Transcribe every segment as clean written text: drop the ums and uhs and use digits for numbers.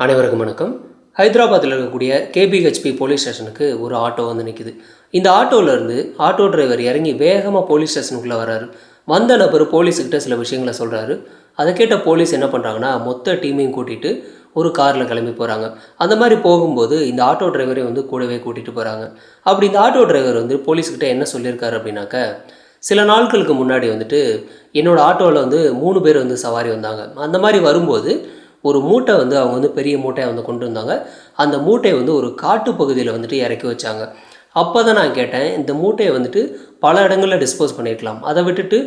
அனைவருக்கும் வணக்கம். ஹைதராபாத்தில் இருக்கக்கூடிய கேபிஹெச்பி போலீஸ் ஸ்டேஷனுக்கு ஒரு ஆட்டோ வந்து நிற்குது. இந்த ஆட்டோவிலேருந்து ஆட்டோ டிரைவர் இறங்கி வேகமாக போலீஸ் ஸ்டேஷனுக்குள்ளே வராரு. வந்த நபர் போலீஸுக்கிட்ட சில விஷயங்களை சொல்கிறாரு. அதை கேட்ட போலீஸ் என்ன பண்ணுறாங்கன்னா, மொத்த டீமையும் கூட்டிகிட்டு ஒரு காரில் கிளம்பி போகிறாங்க. அந்த மாதிரி போகும்போது இந்த ஆட்டோ டிரைவரை வந்து கூடவே கூட்டிகிட்டு போகிறாங்க. அப்படி இந்த ஆட்டோ டிரைவர் வந்து போலீஸ்கிட்ட என்ன சொல்லியிருக்காரு அப்படின்னாக்க, சில நாட்களுக்கு முன்னாடி வந்துட்டு என்னோடய ஆட்டோவில் வந்து 3 பேர் வந்து சவாரி வந்தாங்க. அந்த மாதிரி வரும்போது ஒரு மூட்டை வந்து அவங்க வந்து பெரிய மூட்டையை வந்து கொண்டு வந்தாங்க. அந்த மூட்டையை வந்து ஒரு காட்டு பகுதியில் வந்துட்டு இறக்கி வச்சாங்க. அப்போ தான் நான் கேட்டேன், இந்த மூட்டையை வந்துட்டு பல இடங்களில் டிஸ்போஸ் பண்ணியிருக்கலாம், அதை விட்டுட்டு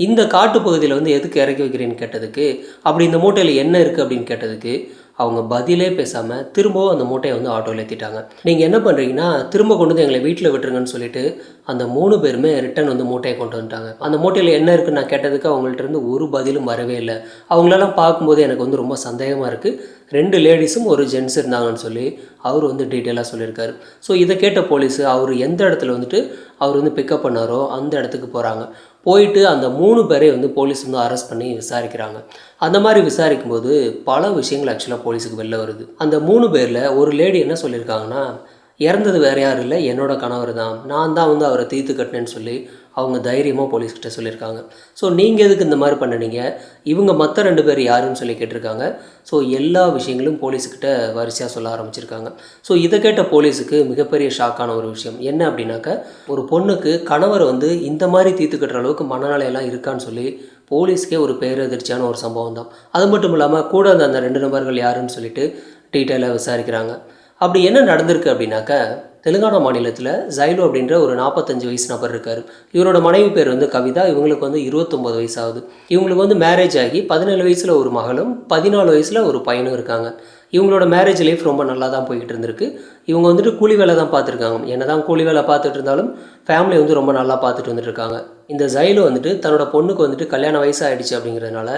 இந்த காட்டு பகுதியில் வந்து எதுக்கு இறக்கி வைக்கிறேன்னு கேட்டதுக்கு, அப்படி இந்த மூட்டையில் என்ன இருக்குது அப்படின்னு கேட்டதுக்கு அவங்க பதிலே பேசாமல் திரும்பவும் அந்த மூட்டையை வந்து ஆட்டோவில் ஏற்றிட்டாங்க. நீங்கள் என்ன பண்ணுறீங்கன்னா, திரும்ப கொண்டு வந்து எங்களை வீட்டில் விட்டுருங்கன்னு சொல்லிட்டு அந்த 3 பேருமே ரிட்டன் வந்து மூட்டையை கொண்டு வந்துட்டாங்க. அந்த மூட்டையில் என்ன இருக்குன்னு நான் கேட்டதுக்கு அவங்கள்ட்ட இருந்து ஒரு பதிலும் வரவே இல்லை. அவங்களெல்லாம் பார்க்கும்போது எனக்கு வந்து ரொம்ப சந்தேகமாக இருக்குது. 2 லேடிஸும் ஒரு ஜென்ஸ் இருந்தாங்கன்னு சொல்லி அவர் வந்து டீட்டெயிலாக சொல்லியிருக்காரு. ஸோ இதை கேட்ட போலீஸு அவர் எந்த இடத்துல வந்துட்டு அவர் வந்து பிக்கப் பண்ணாரோ அந்த இடத்துக்கு போகிறாங்க. போயிட்டு அந்த 3 பேரை வந்து போலீஸ் வந்து அரெஸ்ட் பண்ணி விசாரிக்கிறாங்க. அந்த மாதிரி விசாரிக்கும்போது பல விஷயங்கள் ஆக்சுவலாக போலீஸுக்கு வெளில வருது. அந்த 3 பேரில் ஒரு லேடி என்ன சொல்லியிருக்காங்கன்னா, இறந்தது வேறு யாரும் இல்லை, என்னோட கணவர் தான், நான் தான் வந்து அவரை தீர்த்து கட்டினேன்னு சொல்லி அவங்க தைரியமாக போலீஸ்கிட்ட சொல்லியிருக்காங்க. ஸோ நீங்கள் எதுக்கு இந்த மாதிரி பண்ணினீங்க, இவங்க மற்ற 2 பேர் யாருன்னு சொல்லி கேட்டிருக்காங்க. ஸோ எல்லா விஷயங்களும் போலீஸுக்கிட்ட வரிசையாக சொல்ல ஆரம்பிச்சிருக்காங்க. ஸோ இதை கேட்ட போலீஸுக்கு மிகப்பெரிய ஷாக்கான ஒரு விஷயம் என்ன அப்படின்னாக்க, ஒரு பொண்ணுக்கு கணவர் வந்து இந்த மாதிரி தீர்த்து கட்டுற அளவுக்கு மனநிலையெல்லாம் இருக்கான்னு சொல்லி போலீஸ்க்கே ஒரு பேரதிர்ச்சியான ஒரு சம்பவம் தான். அது மட்டும் இல்லாமல் கூட அந்த 2 நபர்கள் யாருன்னு சொல்லிட்டு டீட்டெயிலாக விசாரிக்கிறாங்க. அப்படி என்ன நடந்திருக்கு அப்படின்னாக்க, தெலுங்கானா மாநிலத்தில் ஜைலு அப்படின்ற ஒரு 45 வயசு நபர் இருக்கார். இவரோட மனைவி பேர் வந்து கவிதா. இவங்களுக்கு வந்து 29 வயசு ஆகுது. இவங்களுக்கு வந்து மேரேஜ் ஆகி 17 வயசில் ஒரு மகளும் 14 வயசில் ஒரு பையனும் இருக்காங்க. இவங்களோட மேரேஜ் லைஃப் ரொம்ப நல்லா தான் போய்கிட்டு இருந்திருக்கு. இவங்க வந்துட்டு கூலி வேலை தான் பார்த்துருக்காங்க. என்ன தான் கூலி வேலை பார்த்துட்டு இருந்தாலும் ஃபேமிலி வந்து ரொம்ப நல்லா பார்த்துட்டு வந்துட்டுருக்காங்க. இந்த ஜைலு வந்துட்டு தன்னோட பொண்ணுக்கு வந்துட்டு கல்யாண வயசு ஆகிடுச்சு அப்படிங்கிறதுனால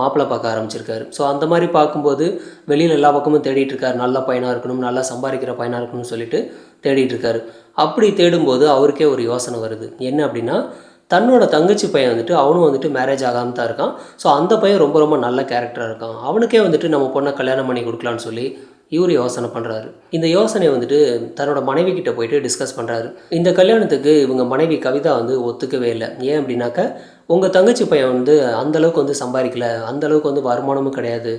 மாப்பிள்ளை பார்க்க ஆரம்பிச்சிருக்காரு. ஸோ அந்த மாதிரி பார்க்கும்போது வெளியில் எல்லா பக்கமும் தேடிட்டு இருக்காரு. நல்ல பையனாக இருக்கணும், நல்லா சம்பாதிக்கிற பையனாக இருக்கணும்னு சொல்லிட்டு தேடிட்டு இருக்காரு. அப்படி தேடும்போது அவருக்கே ஒரு யோசனை வருது. என்ன அப்படின்னா, தன்னோட தங்கச்சி பையன் வந்துட்டு அவனும் வந்துட்டு மேரேஜ் ஆகாமல் தான் இருக்கான். ஸோ அந்த பையன் ரொம்ப ரொம்ப நல்ல கேரக்டராக இருக்கான். அவனுக்கே வந்துட்டு நம்ம பொண்ணை கல்யாணம் பண்ணி கொடுக்கலான்னு சொல்லி இவர் யோசனை பண்ணுறாரு. இந்த யோசனையை வந்துட்டு தன்னோட மனைவி கிட்ட போயிட்டு டிஸ்கஸ் பண்ணுறாரு. இந்த கல்யாணத்துக்கு இவங்க மனைவி கவிதா வந்து ஒத்துக்கவே இல்லை. ஏன் அப்படின்னாக்க, உங்கள் தங்கச்சி பையன் வந்து அந்தளவுக்கு வந்து சம்பாதிக்கல, அந்தளவுக்கு வந்து வருமானமும் கிடையாது,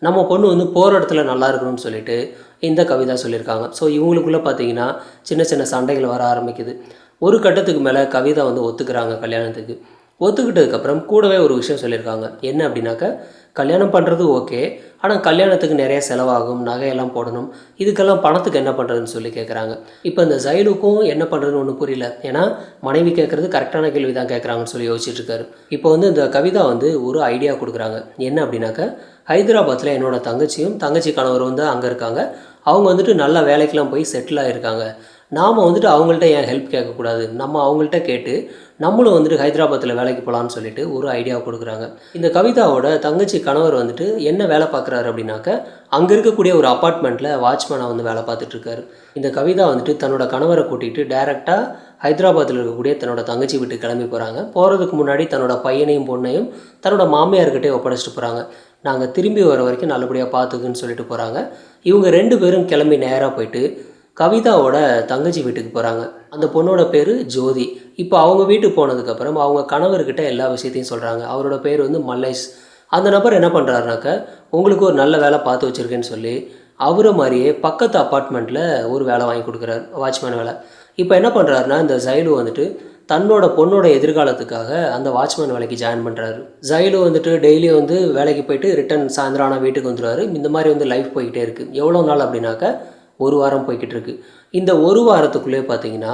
நம்ம பொண்ணு வந்து போகிற இடத்துல நல்லா இருக்கணும்னு சொல்லிட்டு இந்த கவிதா சொல்லியிருக்காங்க. ஸோ இவங்களுக்குள்ளே பார்த்தீங்கன்னா சின்ன சின்ன சண்டைகள் வர ஆரம்பிக்குது. ஒரு கட்டத்துக்கு மேலே கவிதா வந்து ஒத்துக்கிறாங்க கல்யாணத்துக்கு. ஒத்துக்கிட்டதுக்கப்புறம் கூடவே ஒரு விஷயம் சொல்லியிருக்காங்க. என்ன அப்படின்னாக்க, கல்யாணம் பண்ணுறது ஓகே, ஆனால் கல்யாணத்துக்கு நிறைய செலவாகும், நகையெல்லாம் போடணும், இதுக்கெல்லாம் பணத்துக்கு என்ன பண்ணுறதுன்னு சொல்லி கேட்குறாங்க. இப்போ இந்த ஜைலுக்கும் என்ன பண்ணுறதுன்னு ஒன்றும் புரியல. ஏன்னா மனைவி கேட்குறது கரெக்டான கேள்வி தான் கேட்குறாங்கன்னு சொல்லி யோசிச்சுட்டு இருக்காரு. இப்போ வந்து இந்த கவிதா வந்து ஒரு ஐடியா கொடுக்குறாங்க. என்ன அப்படின்னாக்க, ஹைதராபாத்தில் என்னோடய தங்கச்சியும் தங்கச்சி கணவர் வந்து அங்கே இருக்காங்க. அவங்க வந்துட்டு நல்ல வேலைக்கெலாம் போய் செட்டில் ஆகியிருக்காங்க. நாம் வந்துட்டு அவங்கள்ட்ட ஏன் ஹெல்ப் கேட்கக்கூடாது, நம்ம அவங்கள்ட்ட கேட்டு நம்மளும் வந்துட்டு ஹைதராபாத்தில் வேலைக்கு போகலான்னு சொல்லிட்டு ஒரு ஐடியா கொடுக்குறாங்க. இந்த கவிதாவோட தங்கச்சி கணவர் வந்துட்டு என்ன வேலை பார்க்குறாரு அப்படின்னாக்க, அங்கே இருக்கக்கூடிய ஒரு அப்பார்ட்மெண்ட்டில் வாட்ச்மேனாக வந்து வேலை பார்த்துட்ருக்காரு. இந்த கவிதா வந்துட்டு தன்னோட கணவரை கூட்டிகிட்டு டைரெக்டாக ஹைதராபாத்தில் இருக்கக்கூடிய தன்னோட தங்கச்சி வீட்டுக்கு கிளம்பி போகிறாங்க. போகிறதுக்கு முன்னாடி தன்னோட பையனையும் பொண்ணையும் தன்னோட மாமியார்கிட்டே ஒப்படைச்சிட்டு போகிறாங்க. நாங்கள் திரும்பி வர வரைக்கும் நல்லபடியாக பார்த்துக்குன்னு சொல்லிட்டு போகிறாங்க. இவங்க 2 பேரும் கிளம்பி நேராக போயிட்டு கவிதாவோட தங்கச்சி வீட்டுக்கு போகிறாங்க. அந்த பொண்ணோட பேர் ஜோதி. இப்போ அவங்க வீட்டுக்கு போனதுக்கப்புறம் அவங்க கணவர்கிட்ட எல்லா விஷயத்தையும் சொல்கிறாங்க. அவரோட பேர் வந்து மல்லேஷ். அந்த நபர் என்ன பண்ணுறாருனாக்க, உங்களுக்கு ஒரு நல்ல வேலை பார்த்து வச்சுருக்கேன்னு சொல்லி அவரை மாதிரியே பக்கத்து அப்பார்ட்மெண்ட்டில் ஒரு வேலை வாங்கி கொடுக்குறாரு, வாட்ச்மேன் வேலை. இப்போ என்ன பண்ணுறாருனா, இந்த ஜைலு வந்துட்டு தன்னோட பொண்ணோட எதிர்காலத்துக்காக அந்த வாட்ச்மேன் வேலைக்கு ஜாயின் பண்ணுறாரு. ஜைலு வந்துட்டு டெய்லியும் வந்து வேலைக்கு போயிட்டு ரிட்டன் சாயந்தரம் ஆனால் வீட்டுக்கு வந்துடுவார். இந்த மாதிரி வந்து லைஃப் போய்கிட்டே இருக்குது. எவ்வளோ நாள் அப்படின்னாக்க, 1 வாரம் போய்கிட்டு இருக்கு. இந்த 1 வாரத்துக்குள்ளே பார்த்தீங்கன்னா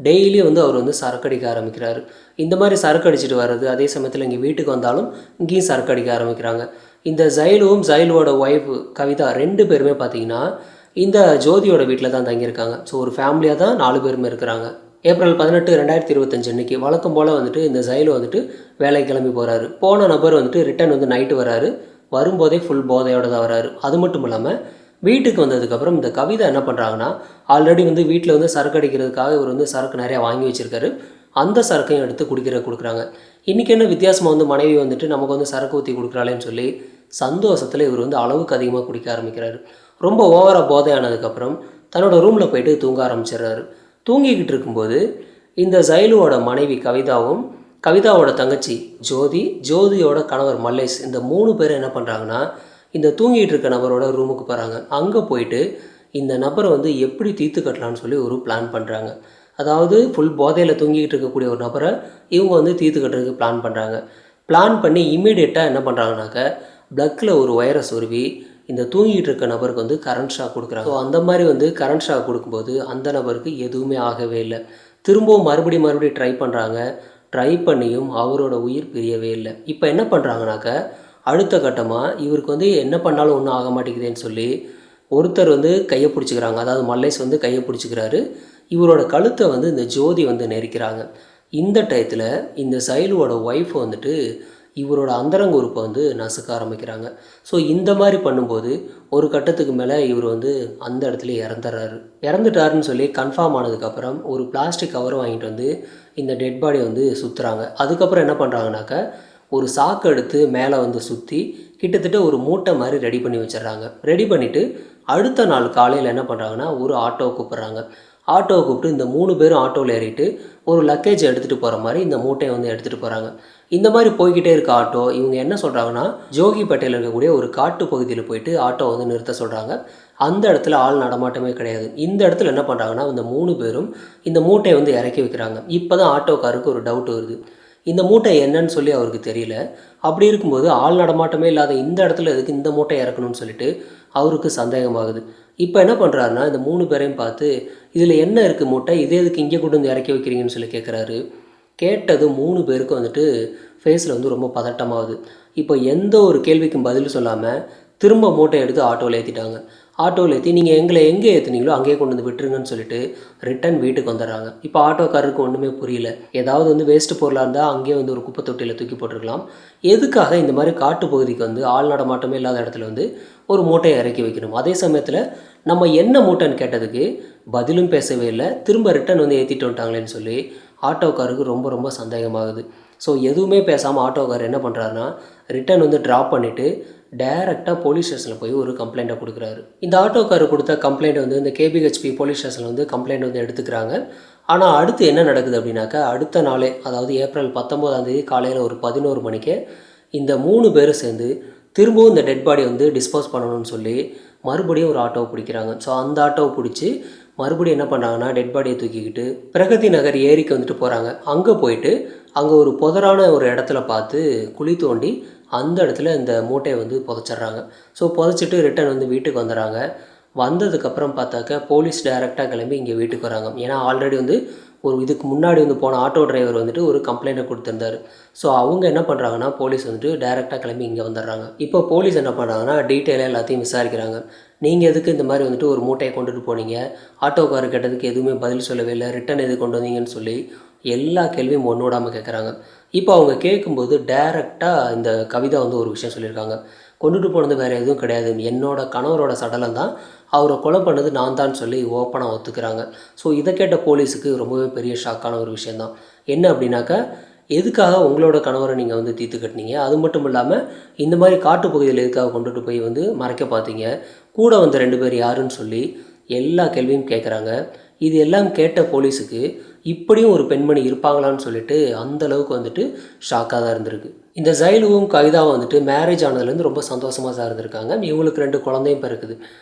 டெய்லி வந்து அவர் வந்து சரக்கு அடிக்க ஆரம்பிக்கிறாரு. இந்த மாதிரி சரக்கு அடிச்சுட்டு வர்றது, அதே சமயத்தில் இங்கே வீட்டுக்கு வந்தாலும் இங்கேயும் சரக்கு அடிக்க ஆரம்பிக்கிறாங்க. இந்த ஜைலுவும் ஜைலுவோட ஒய்ஃப் கவிதா 2 பேருமே பார்த்தீங்கன்னா இந்த ஜோதியோட வீட்டில் தான் தங்கியிருக்காங்க. ஸோ ஒரு ஃபேமிலியாக தான் 4 பேருமே இருக்கிறாங்க. ஏப்ரல் 18, 2025 அன்றைக்கி வழக்கம் போல் வந்துட்டு இந்த ஜைலு வந்துட்டு வேலைக்கு கிளம்பி போகிறாரு. போன நபர் வந்துட்டு ரிட்டன் வந்து நைட்டு வராரு. வரும்போதே ஃபுல் போதையோடு தான் வராரு. அது மட்டும் இல்லாமல் வீட்டுக்கு வந்ததுக்கப்புறம் இந்த கவிதா என்ன பண்ணுறாங்கன்னா, ஆல்ரெடி வந்து வீட்டில் வந்து சரக்கு அடிக்கிறதுக்காக இவர் வந்து சரக்கு நிறையா வாங்கி வச்சுருக்காரு. அந்த சரக்கையும் எடுத்து கொடுக்குறாங்க. இன்றைக்கி என்ன வித்தியாசமாக வந்து மனைவி வந்துட்டு நமக்கு வந்து சரக்கு ஊற்றி கொடுக்குறாளேன்னு சொல்லி சந்தோஷத்தில் இவர் வந்து அளவுக்கு அதிகமாக குடிக்க ஆரம்பிக்கிறாரு. ரொம்ப ஓவராக போதையானதுக்கப்புறம் தன்னோட ரூமில் போயிட்டு தூங்க ஆரம்பிச்சிடுறாரு. தூங்கிக்கிட்டு இருக்கும்போது இந்த ஜைலுவோட மனைவி கவிதாவும் கவிதாவோட தங்கச்சி ஜோதி, ஜோதியோட கணவர் மல்லேஷ், இந்த 3 பேரும் என்ன பண்ணுறாங்கன்னா இந்த தூங்கிட்டு இருக்க நபரோட ரூமுக்கு போகிறாங்க. அங்கே போயிட்டு இந்த நபரை வந்து எப்படி தீர்த்து கட்டலான்னு சொல்லி ஒரு பிளான் பண்ணுறாங்க. அதாவது ஃபுல் போதையில் தூங்கிக்கிட்டு இருக்கக்கூடிய ஒரு நபரை இவங்க வந்து தீர்த்து கட்டுறதுக்கு பிளான் பண்ணுறாங்க. பிளான் பண்ணி இம்மீடியட்டாக என்ன பண்ணுறாங்கனாக்க ப்ளக்கில் ஒரு ஒயரை சொருவி இந்த தூங்கிட்டு இருக்க நபருக்கு வந்து கரண்ட் ஷாக் கொடுக்குறாங்க. ஸோ அந்த மாதிரி வந்து கரண்ட் ஷாக் கொடுக்கும்போது அந்த நபருக்கு எதுவுமே ஆகவே இல்லை. திரும்பவும் மறுபடியும் ட்ரை பண்ணுறாங்க. ட்ரை பண்ணியும் அவரோட உயிர் பிரியவே இல்லை. இப்போ என்ன பண்ணுறாங்கனாக்க அடுத்த கட்டமாக இவருக்கு வந்து என்ன பண்ணாலும் ஒன்றும் ஆக மாட்டேங்குதுன்னு சொல்லி ஒருத்தர் வந்து கையை பிடிச்சிக்கிறாங்க. அதாவது மல்லேஷ் வந்து கையை பிடிச்சிக்கிறாரு. இவரோட கழுத்தை வந்து இந்த ஜோதி வந்து நெரிக்கிறாங்க. இந்த டயத்தில் இந்த சைலுவோட ஒய்ஃப் வந்துட்டு இவரோட அந்தரங்க உறுப்பை வந்து நசுக்க ஆரம்பிக்கிறாங்க. ஸோ இந்த மாதிரி பண்ணும்போது ஒரு கட்டத்துக்கு மேலே இவர் வந்து அந்த இடத்துல இறந்துட்டாருன்னு சொல்லி கன்ஃபார்ம் ஆனதுக்கப்புறம் ஒரு பிளாஸ்டிக் கவர் வாங்கிட்டு வந்து இந்த டெட் பாடியை வந்து சுற்றுறாங்க. அதுக்கப்புறம் என்ன பண்ணுறாங்கனாக்க ஒரு சாக்கு எடுத்து மேலே வந்து சுற்றி கிட்டத்தட்ட ஒரு மூட்டை மாதிரி ரெடி பண்ணி வச்சிடுறாங்க. ரெடி பண்ணிவிட்டு அடுத்த நாள் காலையில் என்ன பண்ணுறாங்கன்னா ஒரு ஆட்டோவை கூப்பிட்றாங்க. ஆட்டோவை கூப்பிட்டு இந்த 3 பேரும் ஆட்டோவில் ஏறிட்டு ஒரு லக்கேஜ் எடுத்துகிட்டு போகிற மாதிரி இந்த மூட்டையை வந்து எடுத்துகிட்டு போகிறாங்க. இந்த மாதிரி போய்கிட்டே இருக்க ஆட்டோ இவங்க என்ன சொல்கிறாங்கன்னா ஜோகிப்பேட்டையில் இருக்கக்கூடிய ஒரு காட்டு பகுதியில் போயிட்டு ஆட்டோ வந்து நிறுத்த சொல்கிறாங்க. அந்த இடத்துல ஆள் நடமாட்டமே கிடையாது. இந்த இடத்துல என்ன பண்ணுறாங்கன்னா இந்த 3 பேரும் இந்த மூட்டையை வந்து இறக்கி வைக்கிறாங்க. இப்போ தான் ஆட்டோக்காருக்கு ஒரு டவுட் வருது. இந்த மூட்டை என்னன்னு சொல்லி அவருக்கு தெரியல. அப்படி இருக்கும்போது ஆள் நடமாட்டமே இல்லாத இந்த இடத்துல எதுக்கு இந்த மூட்டை இறக்கணும்னு சொல்லிட்டு அவருக்கு சந்தேகமாகுது. இப்போ என்ன பண்ணுறாருன்னா இந்த 3 பேரையும் பார்த்து இதில் என்ன இருக்குது மூட்டை, இதே எதுக்கு இங்கே கொண்டு வந்து இறக்கி வைக்கிறீங்கன்னு சொல்லி கேட்குறாரு. கேட்டது 3 பேருக்கும் வந்துட்டு ஃபேஸில் வந்து ரொம்ப பதட்டமாகுது. இப்போ எந்த ஒரு கேள்விக்கும் பதில் சொல்லாமல் திரும்ப மூட்டை எடுத்து ஆட்டோவில் ஏற்றிட்டாங்க. ஆட்டோவில் ஏற்றி நீங்கள் எங்களை எங்கே ஏற்றுனீங்களோ அங்கேயே கொண்டு வந்து விட்டுருங்கன்னு சொல்லிட்டு ரிட்டன் வீட்டுக்கு வந்துடுறாங்க. இப்போ ஆட்டோக்காரருக்கு ஒன்றுமே புரியல. ஏதாவது வந்து வேஸ்ட்டு பொருளாக இருந்தால் அங்கேயே வந்து ஒரு குப்பை தொட்டியில் தூக்கி போட்டிருக்கலாம். எதுக்காக இந்த மாதிரி காட்டு பகுதிக்கு வந்து ஆள் நடமாட்டமே இல்லாத இடத்துல வந்து ஒரு மூட்டையை இறக்கி வைக்கணும்? அதே சமயத்தில் நம்ம என்ன மூட்டைன்னு கேட்டதுக்கு பதிலும் பேசவே இல்லை. திரும்ப ரிட்டன் வந்து ஏற்றிட்டு வந்துட்டாங்களேன்னு சொல்லி ஆட்டோக்காருக்கு ரொம்ப ரொம்ப சந்தேகமாகுது. ஸோ எதுவுமே பேசாமல் ஆட்டோக்கார் என்ன பண்ணுறாருன்னா ரிட்டன் வந்து ட்ராப் பண்ணிவிட்டு டைரெக்டாக போலீஸ் ஸ்டேஷனில் போய் ஒரு கம்ப்ளைண்ட்டை கொடுக்குறாரு. இந்த ஆட்டோக்காரர் கொடுத்த கம்ப்ளைண்ட் வந்து இந்த கேபிஹெச்பி போலீஸ் ஸ்டேஷனில் வந்து கம்ப்ளைண்ட் வந்து எடுத்துக்கிறாங்க. ஆனால் அடுத்து என்ன நடக்குது அப்படின்னாக்கா அடுத்த நாளே, அதாவது ஏப்ரல் 19ஆம் தேதி காலையில் ஒரு 11 மணிக்கு இந்த 3 பேரும் சேர்ந்து திரும்பவும் இந்த டெட் பாடி வந்து டிஸ்போஸ் பண்ணணும்னு சொல்லி மறுபடியும் ஒரு ஆட்டோவை பிடிக்கிறாங்க. ஸோ அந்த ஆட்டோவை பிடிச்சி மறுபடியும் என்ன பண்ணுறாங்கன்னா டெட் பாடியை தூக்கிக்கிட்டு பிரகதி நகர் ஏரிக்கு வந்துட்டு போகிறாங்க. அங்கே போயிட்டு அங்கே ஒரு புதரான ஒரு இடத்துல பார்த்து குழி தோண்டி அந்த இடத்துல இந்த மூட்டையை வந்து புதைச்சிட்றாங்க. ஸோ புதைச்சிட்டு ரிட்டன் வந்து வீட்டுக்கு வந்துடுறாங்க. வந்ததுக்கப்புறம் பார்த்தாக்க போலீஸ் டைரெக்டாக கிளம்பி இங்கே வீட்டுக்கு வராங்க. ஏன்னா ஆல்ரெடி வந்து ஒரு இதுக்கு முன்னாடி வந்து போன ஆட்டோ டிரைவர் வந்துட்டு ஒரு கம்ப்ளைண்ட்டை கொடுத்துருந்தாரு. ஸோ அவங்க என்ன பண்ணுறாங்கன்னா போலீஸ் வந்துட்டு டைரெக்டாக கிளம்பி இங்கே வந்துடுறாங்க. இப்போ போலீஸ் என்ன பண்ணுறாங்கன்னா டீட்டெயிலாக எல்லாத்தையும் விசாரிக்கிறாங்க. நீங்கள் எதுக்கு இந்த மாதிரி வந்துட்டு ஒரு மூட்டையை கொண்டுட்டு போனீங்க, ஆட்டோக்காரர் கேட்டதுக்கு எதுவுமே பதில் சொல்லவே இல்லை, ரிட்டன் எது கொண்டு வந்தீங்கன்னு சொல்லி எல்லா கேள்வியும் ஒன்று விடாமல் கேட்குறாங்க. இப்போ அவங்க கேட்கும்போது டைரெக்டாக இந்த கவிதா வந்து ஒரு விஷயம் சொல்லியிருக்காங்க. கொண்டுட்டு போனது வேறு எதுவும் கிடையாது, என்னோட கணவரோட சடலம் தான், அவரை கொலை பண்ணது நான் தான் சொல்லி ஓப்பனாக ஒத்துக்கிறாங்க. ஸோ இதை கேட்ட போலீஸுக்கு ரொம்பவே பெரிய ஷாக்கான ஒரு விஷயந்தான். என்ன அப்படின்னாக்கா எதுக்காக உங்களோட கணவரை நீங்கள் வந்து தீர்த்து கட்டினீங்க, அது மட்டும் இல்லாமல் இந்த மாதிரி காட்டுப்பகுதியில் எதுக்காக கொண்டுட்டு போய் வந்து மறைக்க பார்த்தீங்க, கூட வந்த 2 பேர் யாருன்னு சொல்லி எல்லா கேள்வியும் கேட்குறாங்க. இது எல்லாம் கேட்ட போலீஸுக்கு இப்படியும் ஒரு பெண்மணி இருப்பாங்களான்னு சொல்லிட்டு அந்த அளவுக்கு வந்துட்டு ஷாக்காக தான் இருந்திருக்கு. இந்த ஜைலுவும் கவிதாவும் வந்துட்டு மேரேஜ் ஆனதுலேருந்து ரொம்ப சந்தோஷமாக தான் இருந்திருக்காங்க. இவங்களுக்கு 2 குழந்தையும் பிறக்குது.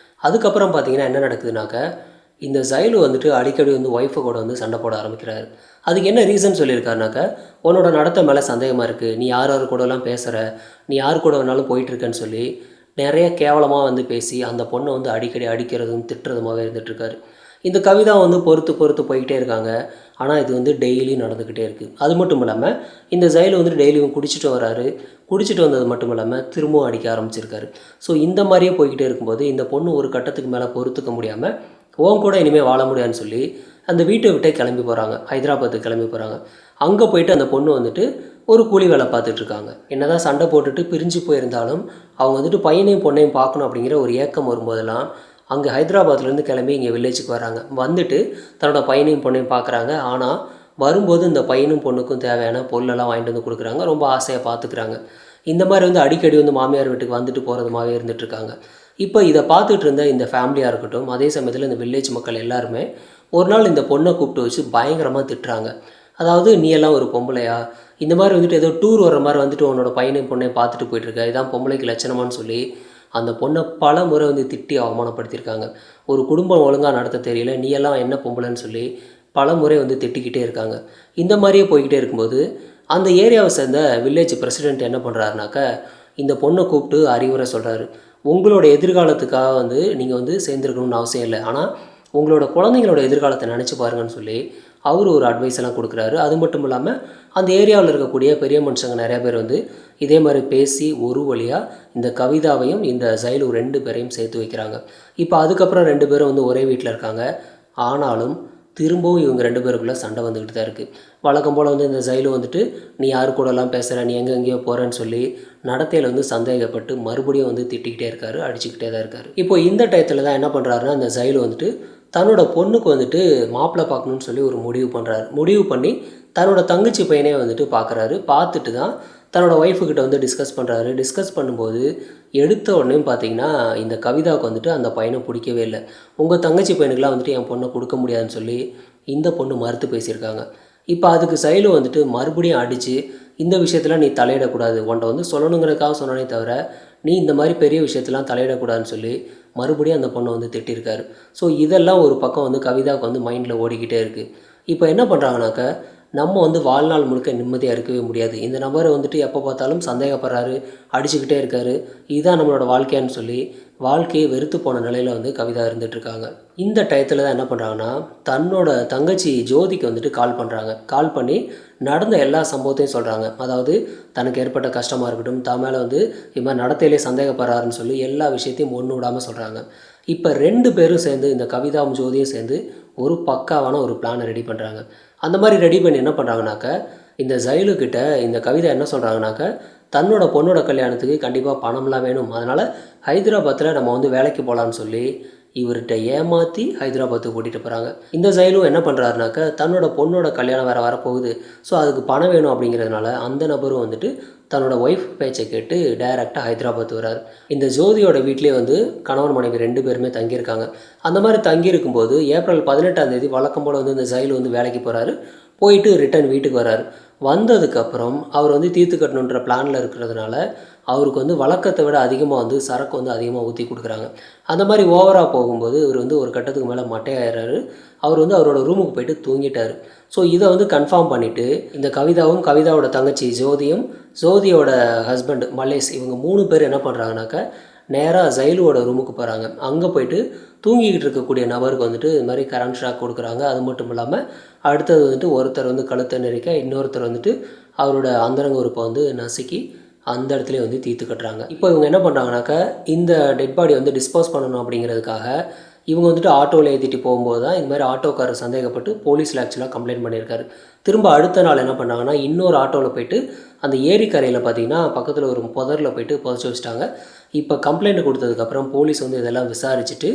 அதுக்கப்புறம் பார்த்தீங்கன்னா என்ன நடக்குதுனாக்கா இந்த ஜைலு வந்துட்டு அடிக்கடி வந்து ஒய்ஃபை கூட வந்து சண்டை போட ஆரம்பிக்கிறாரு. அதுக்கு என்ன ரீசன் சொல்லியிருக்காருனாக்கா உன்னோட நடத்தை மேலே சந்தேகமாக இருக்குது, நீ யார் கூடலாம் பேசுகிற, நீ யார் கூட வேணாலும் போயிட்டுருக்கேன்னு சொல்லி நிறைய கேவலமாக வந்து பேசி அந்த பொண்ணை வந்து அடிக்கடி அடிக்கிறதும் திட்டுறதுமாகவே இருந்துகிட்ருக்காரு. இந்த கவிதா வந்து பொறுத்து போய்கிட்டே இருக்காங்க. ஆனால் இது வந்து டெய்லி நடந்துக்கிட்டே இருக்குது. அது மட்டும் இல்லாமல் இந்த ஜைலு வந்துட்டு டெய்லியும் குடிச்சிட்டு வராரு. குடிச்சிட்டு வந்தது மட்டும் இல்லாமல் திரும்பவும் அடிக்க ஆரம்பிச்சிருக்காரு. ஸோ இந்த மாதிரியே போய்கிட்டே இருக்கும்போது இந்த பொண்ணு ஒரு கட்டத்துக்கு மேலே பொறுத்துக்க முடியாமல் உன் கூட இனிமேல் வாழ முடியாதுன்னு சொல்லி அந்த வீட்டை விட்டே கிளம்பி போகிறாங்க. ஹைதராபாத்துக்கு கிளம்பி போகிறாங்க. அங்கே போயிட்டு அந்த பொண்ணு வந்துட்டு ஒரு கூலி வேலை பார்த்துட்ருக்காங்க. என்னதான் சண்டை போட்டுட்டு பிரிஞ்சு போயிருந்தாலும் அவங்க வந்துட்டு பையனையும் பொண்ணையும் பார்க்கணும் அப்படிங்கிற ஒரு ஏக்கம் வரும்போதெல்லாம் அங்கே ஹைதராபாத்லேருந்து கிளம்பி இங்கே வில்லேஜுக்கு வராங்க. வந்துட்டு தன்னோட பையனையும் பொண்ணையும் பார்க்குறாங்க. ஆனால் வரும்போது இந்த பையனும் பொண்ணுக்கும் தேவையான பொருளெல்லாம் வாங்கிட்டு வந்து கொடுக்குறாங்க. ரொம்ப ஆசையாக பார்த்துக்கிறாங்க. இந்த மாதிரி வந்து அடிக்கடி வந்து மாமியார் வீட்டுக்கு வந்துட்டு போகிறதுமாவே இருந்துகிட்ருக்காங்க. இப்போ இதை பார்த்துட்டு இருந்த இந்த ஃபேமிலியாக இருக்கட்டும், அதே சமயத்தில் இந்த வில்லேஜ் மக்கள் எல்லாருமே ஒரு நாள் இந்த பொண்ணை கூப்பிட்டு வச்சு பயங்கரமாக திட்டுறாங்க. அதாவது, நீ எல்லாம் ஒரு பொம்பளையா, இந்த மாதிரி வந்துட்டு ஏதோ டூர் வர்ற மாதிரி வந்துட்டு உன்னோட பையனையும் பொண்ணையும் பார்த்துட்டு போயிட்டுருக்க, இதான் பொம்பளைக்கு லட்சணமானு சொல்லி அந்த பொண்ணை பல முறை வந்து திட்டி அவமானப்படுத்தியிருக்காங்க. ஒரு குடும்பம் ஒழுங்காக நடத்த தெரியல, நீ எல்லாம் என்ன பொம்பளைன்னு சொல்லி பல முறை வந்து திட்டிக்கிட்டே இருக்காங்க. இந்த மாதிரியே போய்கிட்டே இருக்கும்போது அந்த ஏரியாவை சேர்ந்த வில்லேஜ் பிரசிடெண்ட் என்ன பண்ணுறாருனாக்கா, இந்த பொண்ணை கூப்பிட்டு அறிவுரை சொல்கிறாரு. உங்களோட எதிர்காலத்துக்காக வந்து நீங்கள் வந்து சேர்ந்துருக்கணும்னு அவசியம் இல்லை, ஆனால் உங்களோட குழந்தைங்களோட எதிர்காலத்தை நினச்சி பாருங்கன்னு சொல்லி அவர் ஒரு அட்வைஸ் எல்லாம் கொடுக்குறாரு. அது மட்டும் இல்லாமல் அந்த ஏரியாவில் இருக்கக்கூடிய பெரிய மனுஷங்க நிறையா பேர் வந்து இதே மாதிரி பேசி ஒரு வழியாக இந்த கவிதாவையும் இந்த ஜைலு 2 பேரையும் சேர்த்து வைக்கிறாங்க. இப்போ அதுக்கப்புறம் 2 பேரும் வந்து ஒரே வீட்டில் இருக்காங்க. ஆனாலும் திரும்பவும் இவங்க 2 பேருக்குள்ளே சண்டை வந்துக்கிட்டு தான் இருக்குது. வழக்கம் போல் வந்து இந்த ஜைலு வந்துட்டு, நீ யார் கூடலாம் பேசுகிற, நீ எங்கேயோ போகிறேன்னு சொல்லி நடத்தையில் வந்து சந்தேகப்பட்டு மறுபடியும் வந்து திட்டிக்கிட்டே இருக்காரு, அடிச்சுக்கிட்டே தான் இருக்காரு. இப்போ இந்த டயத்தில் தான் என்ன பண்ணுறாருன்னா, இந்த ஜைலு வந்துட்டு தன்னோட பொண்ணுக்கு வந்துட்டு மாப்பிள்ளை பார்க்கணுன்னு சொல்லி ஒரு முடிவு பண்ணுறாரு. முடிவு பண்ணி தன்னோட தங்கச்சி பையனே வந்துட்டு பார்க்குறாரு. பார்த்துட்டு தான் தன்னோட ஒய்ஃபுக்கிட்ட வந்து டிஸ்கஸ் பண்ணுறாரு. டிஸ்கஸ் பண்ணும்போது எடுத்த உடனே பார்த்தீங்கன்னா, இந்த கவிதாவுக்கு வந்துட்டு அந்த பையனை பிடிக்கவே இல்லை. உங்கள் தங்கச்சி பையனுக்கெலாம் வந்துட்டு என் பொண்ணை கொடுக்க முடியாதுன்னு சொல்லி இந்த பொண்ணு மறுத்து பேசியிருக்காங்க. இப்போ அதுக்கு சைலு வந்துட்டு மறுபடியும் அடித்து, இந்த விஷயத்தில் நீ தலையிடக்கூடாது, உன்ட்ட வந்து சொல்லணுங்கிறதுக்காக சொன்னானே தவிர நீ இந்த மாதிரி பெரிய விஷயத்தெலாம் தலையிடக்கூடாதுன்னு சொல்லி மறுபடியும் அந்த பொண்ணை வந்து திட்டிருக்காரு. ஸோ இதெல்லாம் ஒரு பக்கம் வந்து கவிதாவுக்கு வந்து மைண்டில் ஓடிக்கிட்டே இருக்குது. இப்போ என்ன பண்ணுறாங்கனாக்கா, நம்ம வந்து வாழ்நாள் முழுக்க நிம்மதியாக இருக்கவே முடியாது, இந்த நபரை வந்துட்டு எப்போ பார்த்தாலும் சந்தேகப்படுறாரு, அடிச்சுக்கிட்டே இருக்காரு, இதுதான் நம்மளோட வாழ்க்கையான்னு சொல்லி வாழ்க்கையை வெறுத்து போன நிலையில் வந்து கவிதா இருந்துகிட்ருக்காங்க. இந்த டயத்தில் தான் என்ன பண்ணுறாங்கன்னா, தன்னோட தங்கச்சி ஜோதிக்கு வந்துட்டு கால் பண்ணுறாங்க. கால் பண்ணி நடந்த எல்லா சம்பவத்தையும் சொல்கிறாங்க. அதாவது, தனக்கு ஏற்பட்ட கஷ்டமாக இருக்கட்டும், தான் மேலே வந்து இது மாதிரி நடத்தையிலே சந்தேகப்படுறாருன்னு சொல்லி எல்லா விஷயத்தையும் ஒன்று விடாமல் சொல்கிறாங்க. இப்போ 2 பேரும் சேர்ந்து, இந்த கவிதாவும் ஜோதியும் சேர்ந்து ஒரு பக்காவான ஒரு பிளானை ரெடி பண்ணுறாங்க. அந்த மாதிரி ரெடி பண்ணி என்ன பண்ணுறாங்கனாக்கா, இந்த ஜைலு கிட்ட இந்த கவிதா என்ன சொல்கிறாங்கனாக்கா, தன்னோட பொண்ணோட கல்யாணத்துக்கு கண்டிப்பாக பணம்லாம் வேணும், அதனால் ஹைதராபாத்தில் நம்ம வந்து வேலைக்கு போகலான்னு சொல்லி இவர்கிட்ட ஏமாற்றி ஹைதராபாத்துக்கு கூட்டிகிட்டு போகிறாங்க. இந்த ஜைலும் என்ன பண்ணுறாருனாக்கா, தன்னோட பொண்ணோட கல்யாணம் வேறு வரப்போகுது, ஸோ அதுக்கு பணம் வேணும் அப்படிங்கிறதுனால அந்த நபரும் வந்துட்டு தன்னோட ஒய்ஃப் பேச்சை கேட்டு டைரெக்டாக ஹைதராபாத் வராரு. இந்த ஜோதியோட வீட்டிலே வந்து கணவன் மனைவி 2 பேருமே தங்கியிருக்காங்க. அந்த மாதிரி தங்கியிருக்கும்போது ஏப்ரல் 18ஆம் தேதி வழக்கம் போல் வந்து இந்த ஜைலு வந்து வேலைக்கு போகிறாரு. போயிட்டு ரிட்டர்ன் வீட்டுக்கு வராரு. வந்ததுக்கப்புறம் அவர் வந்து தீர்த்து கட்டணுன்ற பிளானில் இருக்கிறதுனால அவருக்கு வந்து வழக்கத்தை விட அதிகமாக வந்து சரக்கு வந்து அதிகமாக ஊற்றி கொடுக்குறாங்க. அந்த மாதிரி ஓவராக போகும்போது இவர் வந்து ஒரு கட்டத்துக்கு மேலே மட்டையாயிறாரு. அவர் வந்து அவரோட ரூமுக்கு போயிட்டு தூங்கிட்டார். ஸோ இதை வந்து கன்ஃபார்ம் பண்ணிவிட்டு இந்த கவிதாவும், கவிதாவோட தங்கச்சி ஜோதியும், ஜோதியோட ஹஸ்பண்ட் மலேஷ், இவங்க 3 பேர் என்ன பண்ணுறாங்கனாக்கா, நேராக ஜைலுவோட ரூமுக்கு போகிறாங்க. அங்கே போயிட்டு தூங்கிக்கிட்டு இருக்கக்கூடிய நபருக்கு வந்துட்டு இது மாதிரி கரண்ட் ஷாக் கொடுக்குறாங்க. அது மட்டும் இல்லாமல் அடுத்தது வந்துட்டு ஒருத்தர் வந்து கழுத்தை நெரிக்க, இன்னொருத்தர் வந்துட்டு அவரோட அந்தரங்க உறுப்பை வந்து நசுக்கி அந்த இடத்துலேயே வந்து தீர்த்து கட்டுறாங்க. இப்போ இவங்க என்ன பண்ணுறாங்கனாக்கா, இந்த டெட் பாடி வந்து டிஸ்போஸ் பண்ணணும் அப்படிங்கிறதுக்காக இவங்க வந்துட்டு ஆட்டோவில் ஏற்றிட்டு போகும்போது தான் இந்த மாதிரி ஆட்டோக்காரர் சந்தேகப்பட்டு போலீஸில் ஆக்சுவலாக கம்ப்ளைண்ட் பண்ணியிருக்காரு. திரும்ப அடுத்த நாள் என்ன பண்ணாங்கன்னா, இன்னொரு ஆட்டோவில் போயிட்டு அந்த ஏரிக்கரையில் பார்த்திங்கன்னா பக்கத்தில் ஒரு புதரில் போயிட்டு புதைச்சி வச்சிட்டாங்க. இப்போ கம்ப்ளைண்ட் கொடுத்ததுக்கப்புறம் போலீஸ் வந்து இதெல்லாம் விசாரிச்சுட்டு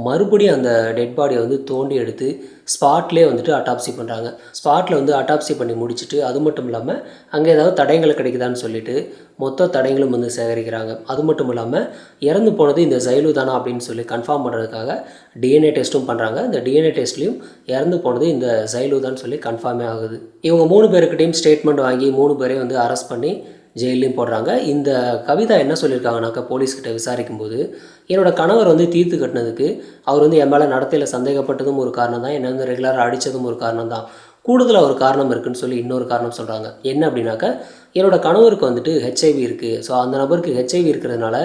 மறுபடியும் அந்த டெட் பாடியை வந்து தோண்டி எடுத்து ஸ்பாட்லேயே வந்துட்டு அட்டாப்சி பண்ணுறாங்க. ஸ்பாட்டில் வந்து அட்டாப்சி பண்ணி முடிச்சுட்டு, அது மட்டும் இல்லாமல் அங்கே ஏதாவது தடயங்கள் கிடைக்குதான்னு சொல்லிட்டு மொத்த தடயங்களும் வந்து சேகரிக்கிறாங்க. அது மட்டும் இல்லாமல் இறந்து போனது இந்த ஜைலு தானா அப்படின்னு சொல்லி கன்ஃபார்ம் பண்ணுறதுக்காக டிஎன்ஏ டெஸ்ட்டும் பண்ணுறாங்க. இந்த டிஎன்ஏ டெஸ்ட்லேயும் இறந்து போனது இந்த ஜைலு தான் சொல்லி கன்ஃபார்மே ஆகுது. இவங்க 3 பேருக்கிட்டையும் ஸ்டேட்மெண்ட் வாங்கி 3 பேரையும் வந்து அரெஸ்ட் பண்ணி ஜெயிலையும் போடுறாங்க. இந்த கவிதா என்ன சொல்லியிருக்காங்கனாக்கா, போலீஸ்கிட்ட விசாரிக்கும்போது, என்னோடய கணவர் வந்து தீர்த்து கட்டினதுக்கு அவர் வந்து என் மேலே நடத்தையில் சந்தேகப்பட்டதும் ஒரு காரணம் தான், என்னை வந்து ரெகுலராக அடித்ததும் ஒரு காரணம் தான், கூடுதலாக ஒரு காரணம் இருக்குதுன்னு சொல்லி இன்னொரு காரணம் சொல்கிறாங்க. என்ன அப்படின்னாக்கா, என்னோடய கணவருக்கு வந்துட்டு ஹெச்ஐவி இருக்குது. ஸோ அந்த நபருக்கு ஹெச்ஐவி இருக்கிறதுனால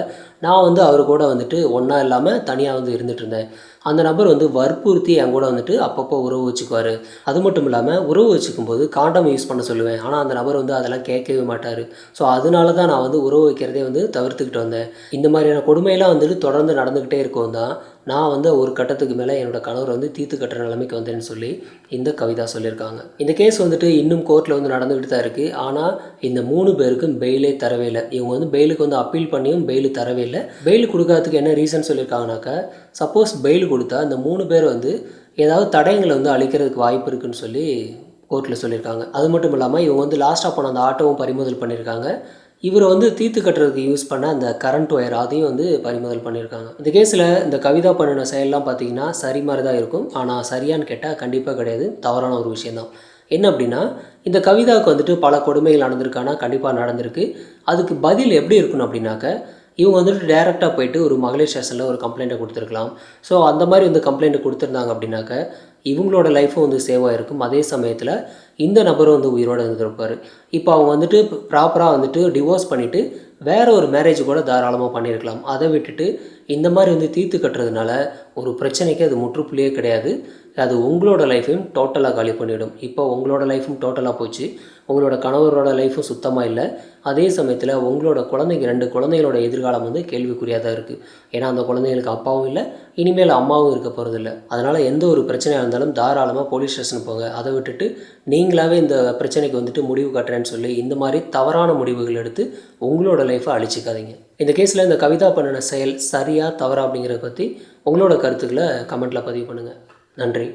நான் வந்து அவர் கூட வந்துட்டு ஒன்றா இல்லாமல் தனியாக வந்து இருந்துகிட்டு இருந்தேன். அந்த நபர் வந்து வற்புறுத்தி என் கூட வந்துட்டு அப்பப்போ உறவு வச்சுக்குவார். அது மட்டும் இல்லாமல் உறவு வச்சுக்கும்போது காண்டம் யூஸ் பண்ண சொல்லுவேன், ஆனால் அந்த நபர் வந்து அதெல்லாம் கேட்கவே மாட்டார். ஸோ அதனால தான் நான் வந்து உறவு வைக்கிறதே வந்து தவிர்த்துக்கிட்டு வந்தேன். இந்த மாதிரியான கொடுமையெல்லாம் வந்துட்டு தொடர்ந்து நடந்துக்கிட்டே இருக்கும் தான் நான் வந்து ஒரு கட்டத்துக்கு மேலே என்னோடய கணவர் வந்து தீர்த்து கட்டுற நிலைமைக்கு வந்தேன்னு சொல்லி இந்த கவிதா சொல்லியிருக்காங்க. இந்த கேஸ் வந்துட்டு இன்னும் கோர்ட்டில் வந்து நடந்துக்கிட்டு தான் இருக்குது. ஆனால் இந்த 3 பேருக்கும் பெயிலே தரவே இல்லை. இவங்க வந்து பெயிலுக்கு வந்து அப்பீல் பண்ணியும் பெயில் தரவே இல்லை. பெயில் கொடுக்காததுக்கு என்ன ரீசன் சொல்லியிருக்காங்கனாக்கா, சப்போஸ் பெயில் கொடுத்தா இந்த 3 பேர் வந்து ஏதாவது தடயங்களை வந்து அழிக்கிறதுக்கு வாய்ப்பு இருக்குதுன்னு சொல்லி கோர்ட்டில் சொல்லியிருக்காங்க. அது மட்டும் இல்லாமல் இவங்க வந்து லாஸ்ட்டாக போன அந்த ஆட்டோவும் பறிமுதல் பண்ணியிருக்காங்க. இவரை வந்து தீர்த்து கட்டுறதுக்கு யூஸ் பண்ண அந்த கரண்ட் ஒயர் அதையும் வந்து பறிமுதல் பண்ணியிருக்காங்க. இந்த கேஸில் இந்த கவிதா பண்ணின செயல்லாம் பார்த்தீங்கன்னா சரி மாதிரி தான் இருக்கும். ஆனால் சரியான்னு கேட்டால் கண்டிப்பாக கிடையாது. தவறான ஒரு விஷயந்தான். என்ன அப்படின்னா, இந்த கவிதாவுக்கு வந்துட்டு பல கொடுமைகள் நடந்திருக்கானா கண்டிப்பாக நடந்திருக்கு. அதுக்கு பதில் எப்படி இருக்கணும் அப்படின்னாக்க, இவங்க வந்துட்டு டைரெக்டாக போயிட்டு ஒரு மகளிர் ஸ்டேஷனில் ஒரு கம்ப்ளைண்ட்டை கொடுத்துருக்கலாம். ஸோ அந்த மாதிரி வந்து கம்ப்ளைண்ட்டை கொடுத்துருந்தாங்க அப்படின்னாக்க, இவங்களோட லைஃப்பும் வந்து சேவ் ஆகிருக்கும். அதே சமயத்தில் இந்த நபரும் வந்து உயிரோடு இருந்திருப்பார். இப்போ அவங்க வந்துட்டு ப்ராப்பராக வந்துட்டு டிவோர்ஸ் பண்ணிவிட்டு வேற ஒரு மேரேஜ் கூட தாராளமாக பண்ணியிருக்கலாம். அதை விட்டுட்டு இந்த மாதிரி வந்து தீர்த்து கட்டுறதுனால ஒரு பிரச்சனைக்கு அது முற்றுப்புள்ளியே கிடையாது. அது உங்களோட லைஃப்பையும் டோட்டலாக காலி பண்ணிவிடும். இப்போ உங்களோட லைஃப்பும் டோட்டலாக போச்சு. உங்களோட கணவரோட லைஃப்பும் சுத்தமாக இல்லை. அதே சமயத்தில் உங்களோட குழந்தைங்க 2 குழந்தைகளோட எதிர்காலம் வந்து கேள்விக்குறியாக தான் இருக்குது. ஏன்னா அந்த குழந்தைங்களுக்கு அப்பாவும் இல்லை, இனிமேல் அம்மாவும் இருக்க போகிறதில்ல. அதனால் எந்த ஒரு பிரச்சனையாக இருந்தாலும் தாராளமாக போலீஸ் ஸ்டேஷன் போங்க. அதை விட்டுட்டு நீங்களாகவே இந்த பிரச்சனைக்கு வந்துட்டு முடிவு கட்டுறேன்னு சொல்லி இந்த மாதிரி தவறான முடிவுகள் எடுத்து உங்களோட லைஃப்பை அழிச்சிக்காதீங்க. இந்த கேஸில் இந்த கவிதா பண்ணின செயல் சரியா தவறா அப்படிங்கிறத பற்றி உங்களோட கருத்துக்களை கமெண்ட்டில் பதிவு பண்ணுங்கள். நன்றி.